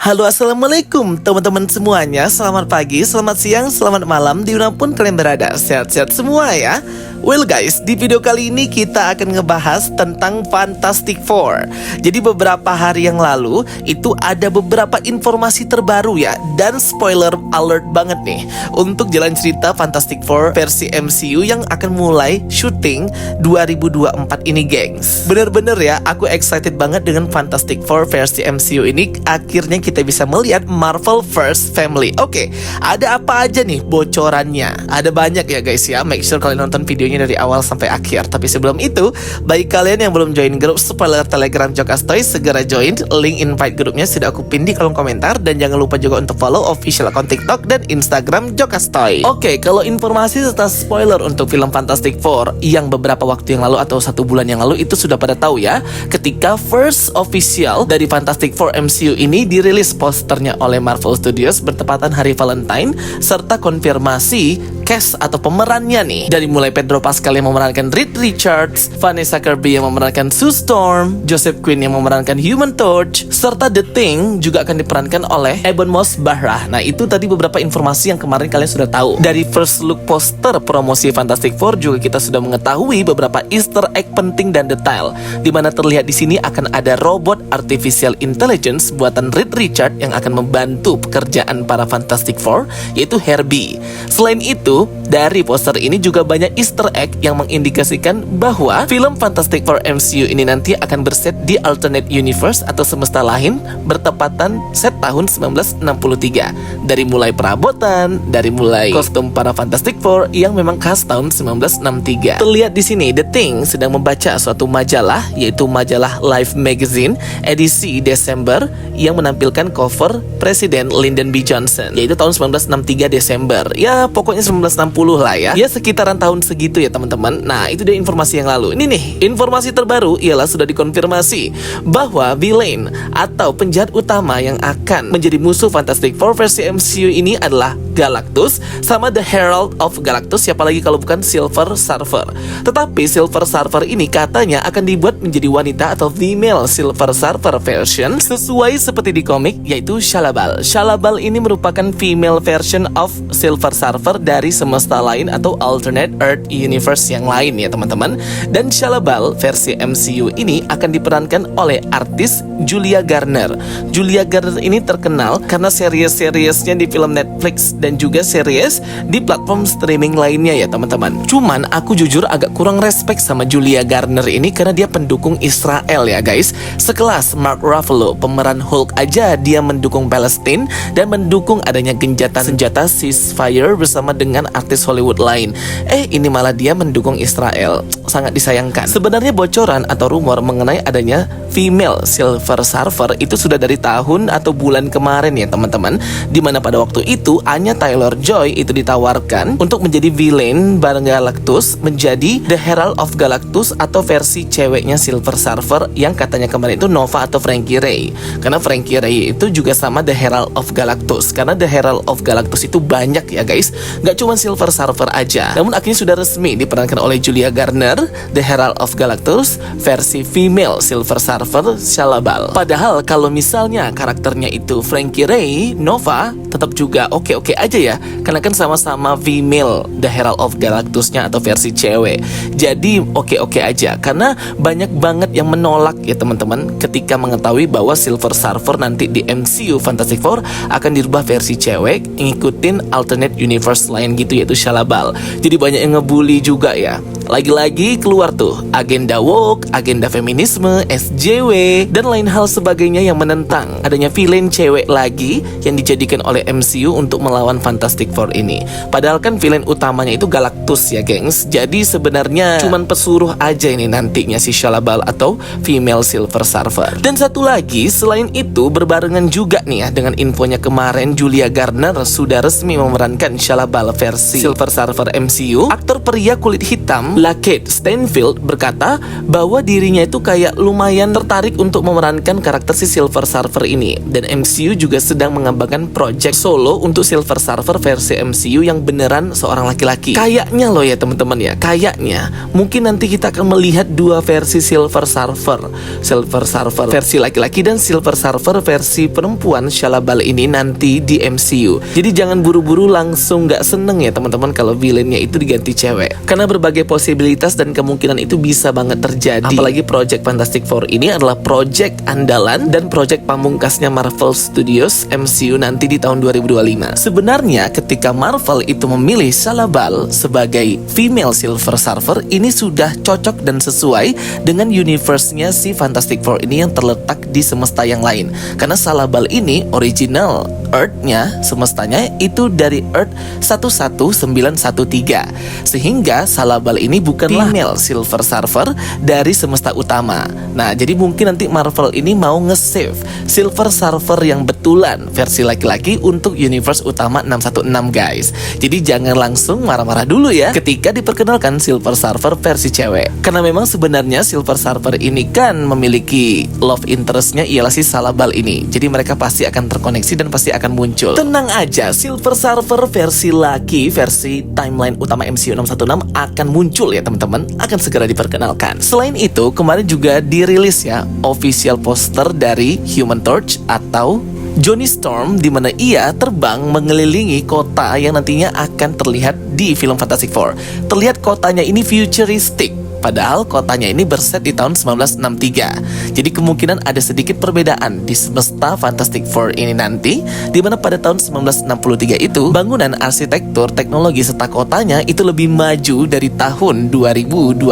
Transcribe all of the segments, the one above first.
Halo, assalamualaikum teman-teman semuanya. Selamat pagi, selamat siang, selamat malam, dimanapun kalian berada. Sehat-sehat semua ya. Well guys, di video kali ini kita akan ngebahas tentang Fantastic Four. Jadi beberapa hari yang lalu itu ada beberapa informasi terbaru ya. Dan spoiler alert banget nih untuk jalan cerita Fantastic Four versi MCU yang akan mulai syuting 2024 ini gengs. Bener-bener ya, aku excited banget dengan Fantastic Four versi MCU ini. Akhirnya kita bisa melihat Marvel First Family. Oke, ada apa aja nih bocorannya? Ada banyak ya guys ya. Make sure kalian nonton videonya dari awal sampai akhir. Tapi sebelum itu, bagi kalian yang belum join grup spoiler Telegram Jokastoy, segera join. Link invite grupnya sudah aku pin di kolom komentar. Dan jangan lupa juga untuk follow official akun TikTok dan Instagram Jokastoy. Oke, kalau informasi serta spoiler untuk film Fantastic Four yang beberapa waktu yang lalu atau 1 bulan yang lalu itu sudah pada tahu ya. Ketika first official dari Fantastic Four MCU ini dirilis posternya oleh Marvel Studios bertepatan hari Valentine, serta konfirmasi cast atau pemerannya nih. Dari mulai Pedro Pascal yang memerankan Reed Richards, Vanessa Kirby yang memerankan Sue Storm, Joseph Quinn yang memerankan Human Torch, serta The Thing juga akan diperankan oleh Ebon Moss-Bachrach. Nah, itu tadi beberapa informasi yang kemarin kalian sudah tahu. Dari first look poster promosi Fantastic Four juga kita sudah mengetahui beberapa Easter egg penting dan detail, di mana terlihat di sini akan ada robot artificial intelligence buatan Reed Richards yang akan membantu pekerjaan para Fantastic Four, yaitu Herbie. Selain itu, dari poster ini juga banyak Easter egg yang mengindikasikan bahwa film Fantastic Four MCU ini nanti akan berset di alternate universe atau semesta lain bertepatan set tahun 1963. Dari mulai perabotan, dari mulai kostum para Fantastic Four yang memang khas tahun 1963. Terlihat di sini The Thing sedang membaca suatu majalah, yaitu majalah Life Magazine edisi Desember yang menampilkan cover Presiden Lyndon B. Johnson, yaitu tahun 1963 Desember. Ya, pokoknya 1960 lah ya. Ya, sekitaran tahun segitu ya teman-teman. Nah, itu dia informasi yang lalu. Ini nih, informasi terbaru ialah sudah dikonfirmasi bahwa villain atau penjahat utama yang akan menjadi musuh Fantastic Four versi MCU ini adalah Galactus sama The Herald of Galactus, siapa lagi kalau bukan Silver Surfer. Tetapi Silver Surfer ini katanya akan dibuat menjadi wanita atau female Silver Surfer version sesuai seperti di komik, yaitu Shalla-Bal. Shalla-Bal ini merupakan female version of Silver Surfer dari semesta lain atau alternate Earth universe yang lain ya teman-teman. Dan Shalla-Bal versi MCU ini akan diperankan oleh artis Julia Garner. Julia Garner ini terkenal karena series-seriesnya di film Netflix dan juga series di platform streaming lainnya ya teman-teman. Cuman aku jujur agak kurang respect sama Julia Garner ini karena dia pendukung Israel ya guys. Sekelas Mark Ruffalo, pemeran Hulk aja dia mendukung Palestine dan mendukung adanya gencatan senjata ceasefire bersama dengan artis Hollywood lain. Ini malah dia mendukung Israel. Sangat disayangkan. Sebenarnya bocoran atau rumor mengenai adanya female Silver Surfer itu sudah dari tahun atau bulan kemarin ya teman-teman, dimana pada waktu itu Anya Taylor-Joy itu ditawarkan untuk menjadi villain bareng Galactus, menjadi The Herald of Galactus atau versi ceweknya Silver Surfer yang katanya kemarin itu Nova atau Frankie Ray. Karena Frankie Ray itu juga sama The Herald of Galactus. Karena The Herald of Galactus itu banyak ya guys, gak cuma Silver Surfer aja. Namun akhirnya sudah resmi diperankan oleh Julia Garner, The Herald of Galactus versi female Silver Surfer, Shalla-Bal. Padahal kalau misalnya karakternya itu Frankie Ray, Nova tetap juga oke-oke aja ya, karena kan sama-sama female The Herald of Galactusnya atau versi cewek. Jadi oke-oke aja, karena banyak banget yang menolak ya teman-teman ketika mengetahui bahwa Silver Surfer nanti di MCU Fantastic Four akan dirubah versi cewek ngikutin alternate universe lain gitu, yaitu Shalla-Bal. Jadi banyak yang ngebully juga ya. Lagi-lagi keluar tuh agenda woke, agenda feminisme, SJW, dan lain hal sebagainya yang menentang adanya villain cewek lagi yang dijadikan oleh MCU untuk melawan Fantastic Four ini. Padahal kan villain utamanya itu Galactus ya gengs. Jadi sebenarnya cuman pesuruh aja ini nantinya si Shalla-Bal atau female Silver Surfer. Dan satu lagi, selain itu berbarengan juga nih ya dengan infonya kemarin, Julia Garner sudah resmi memerankan Shalla-Bal versi Silver Surfer MCU. Aktor pria kulit hitam Lakeith Stanfield berkata bahwa dirinya itu kayak lumayan tertarik untuk memerankan karakter si Silver Surfer ini. Dan MCU juga sedang mengembangkan project solo untuk Silver Surfer versi MCU yang beneran seorang laki-laki. Kayaknya loh ya teman-teman ya, kayaknya mungkin nanti kita akan melihat dua versi Silver Surfer. Silver Surfer versi laki-laki dan Silver Surfer versi perempuan Shalla-Bal ini nanti di MCU. Jadi jangan buru-buru langsung gak seneng ya teman-teman kalau villainnya itu diganti cewek. Karena berbagai posibilitas dan kemungkinan itu bisa banget terjadi. Apalagi Project Fantastic Four ini adalah project andalan dan project pamungkasnya Marvel Studios MCU nanti di tahun 2025. Sebenarnya ketika Marvel itu memilih Shalla-Bal sebagai female Silver Surfer, ini sudah cocok dan sesuai dengan universe-nya si Fantastic Four ini yang terletak di semesta yang lain. Karena Shalla-Bal ini original Earth-nya, semestanya itu dari Earth 11913. Sehingga Shalla-Bal ini bukanlah female Silver Surfer dari semesta utama. Nah, jadi mungkin nanti Marvel ini mau nge-save Silver Surfer yang betulan versi laki-laki untuk universe utama 616 guys. Jadi jangan langsung marah-marah dulu ya ketika diperkenalkan Silver Surfer versi cewek. Karena memang sebenarnya Silver Surfer ini kan memiliki love interest-nya ialah si Shalla-Bal ini. Jadi mereka pasti akan terkoneksi dan pasti akan muncul. Tenang aja, Silver Surfer versi laki, versi timeline utama MCU 616 akan muncul ya teman-teman, akan segera diperkenalkan. Selain itu, kemarin juga dirilis ya official poster dari Human Torch atau Johnny Storm, di mana ia terbang mengelilingi kota yang nantinya akan terlihat di film Fantastic Four. Terlihat kotanya ini futuristik. Padahal kotanya ini berset di tahun 1963. Jadi kemungkinan ada sedikit perbedaan di semesta Fantastic Four ini nanti, di mana pada tahun 1963 itu bangunan, arsitektur, teknologi serta kotanya itu lebih maju dari tahun 2026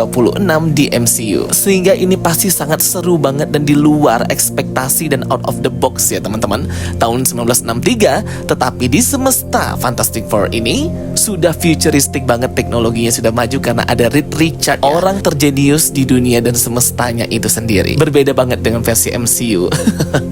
di MCU. Sehingga ini pasti sangat seru banget dan di luar ekspektasi dan out of the box ya teman-teman. Tahun 1963, tetapi di semesta Fantastic Four ini sudah futuristik banget, teknologinya sudah maju karena ada Reed Richards, orang terjenius di dunia dan semestanya itu sendiri. Berbeda banget dengan versi MCU.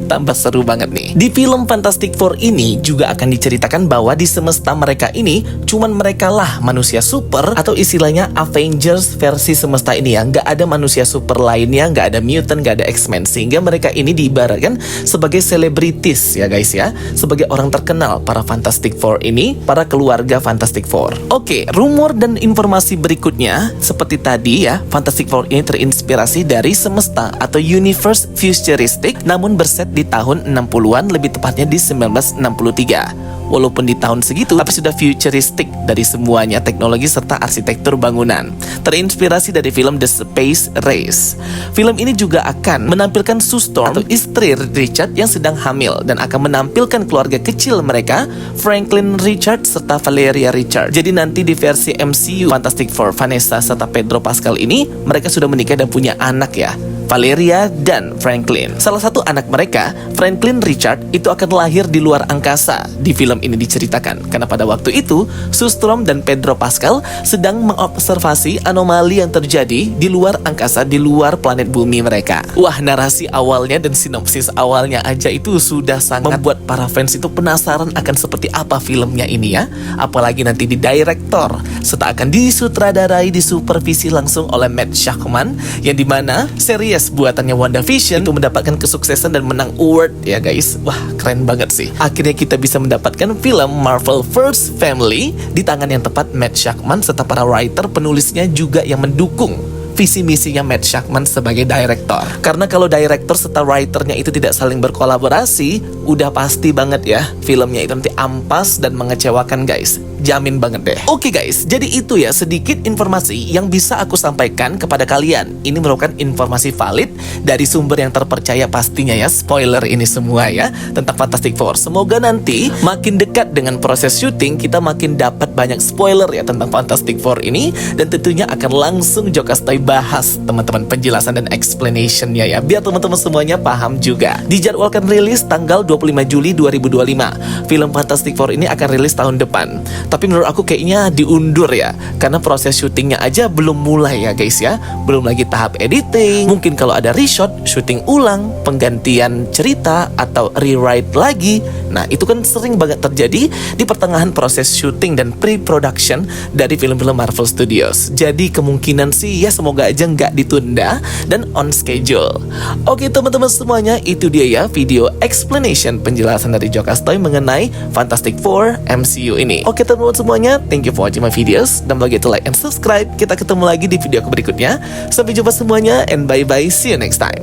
Tambah seru banget nih. Di film Fantastic Four ini juga akan diceritakan bahwa di semesta mereka ini cuman mereka lah manusia super, atau istilahnya Avengers versi semesta ini ya. Nggak ada manusia super lainnya, nggak ada mutant, nggak ada X-Men. Sehingga mereka ini diibaratkan sebagai selebritis ya guys ya, sebagai orang terkenal para Fantastic Four ini, para keluarga Fantastic Four. Oke, rumor dan informasi berikutnya seperti tadi ya, Fantastic Four ini terinspirasi dari semesta atau universe futuristik, namun berset di tahun 60-an, lebih tepatnya di 1963. Walaupun di tahun segitu, tapi sudah futuristik dari semuanya, teknologi serta arsitektur bangunan. Terinspirasi dari film The Space Race. Film ini juga akan menampilkan Sue Storm atau istri Richard yang sedang hamil, dan akan menampilkan keluarga kecil mereka, Franklin Richard serta Valeria Richard. Jadi nanti di versi MCU Fantastic Four, Vanessa serta Pedro Pascal ini, mereka sudah menikah dan punya anak ya, Valeria dan Franklin. Salah satu anak mereka, Franklin Richard, itu akan lahir di luar angkasa. Di film ini diceritakan karena pada waktu itu Sue Storm dan Pedro Pascal sedang mengobservasi anomali yang terjadi di luar angkasa, di luar planet bumi mereka. Wah, narasi awalnya dan sinopsis awalnya aja itu sudah sangat membuat para fans itu penasaran akan seperti apa filmnya ini ya. Apalagi nanti di director serta akan disutradarai, disupervisi langsung oleh Matt Shakman, yang dimana series buatannya WandaVision itu mendapatkan kesuksesan dan menang award ya guys. Wah, keren banget sih. Akhirnya kita bisa mendapatkan film Marvel First Family di tangan yang tepat Matt Shakman serta para writer penulisnya juga yang mendukung visi misinya Matt Shakman sebagai director. Karena kalau director serta writernya itu tidak saling berkolaborasi, udah pasti banget ya filmnya itu nanti ampas dan mengecewakan guys. Jamin banget deh. Oke guys, jadi itu ya sedikit informasi yang bisa aku sampaikan kepada kalian. Ini merupakan informasi valid dari sumber yang terpercaya pastinya ya. Spoiler ini semua ya tentang Fantastic Four. Semoga nanti makin dekat dengan proses syuting, kita makin dapat banyak spoiler ya tentang Fantastic Four ini. Dan tentunya akan langsung Jokastoy bahas teman-teman penjelasan dan explanationnya ya, biar teman-teman semuanya paham juga. Dijadwalkan rilis tanggal 25 Juli 2025. Film Fantastic Four ini akan rilis tahun depan. Tapi menurut aku kayaknya diundur ya, karena proses syutingnya aja belum mulai ya guys ya. Belum lagi tahap editing. Mungkin kalau ada reshot, syuting ulang, penggantian cerita, atau rewrite lagi. Nah itu kan sering banget terjadi di pertengahan proses syuting dan pre-production dari film-film Marvel Studios. Jadi kemungkinan sih ya semoga aja nggak ditunda dan on schedule. Oke teman-teman semuanya, itu dia ya video explanation penjelasan dari Jokastoy mengenai Fantastic Four MCU ini. Oke teman-teman semuanya, thank you for watching my videos. Dan bagi itu like and subscribe. Kita ketemu lagi di video berikutnya. Sampai jumpa semuanya and bye bye, see you next time.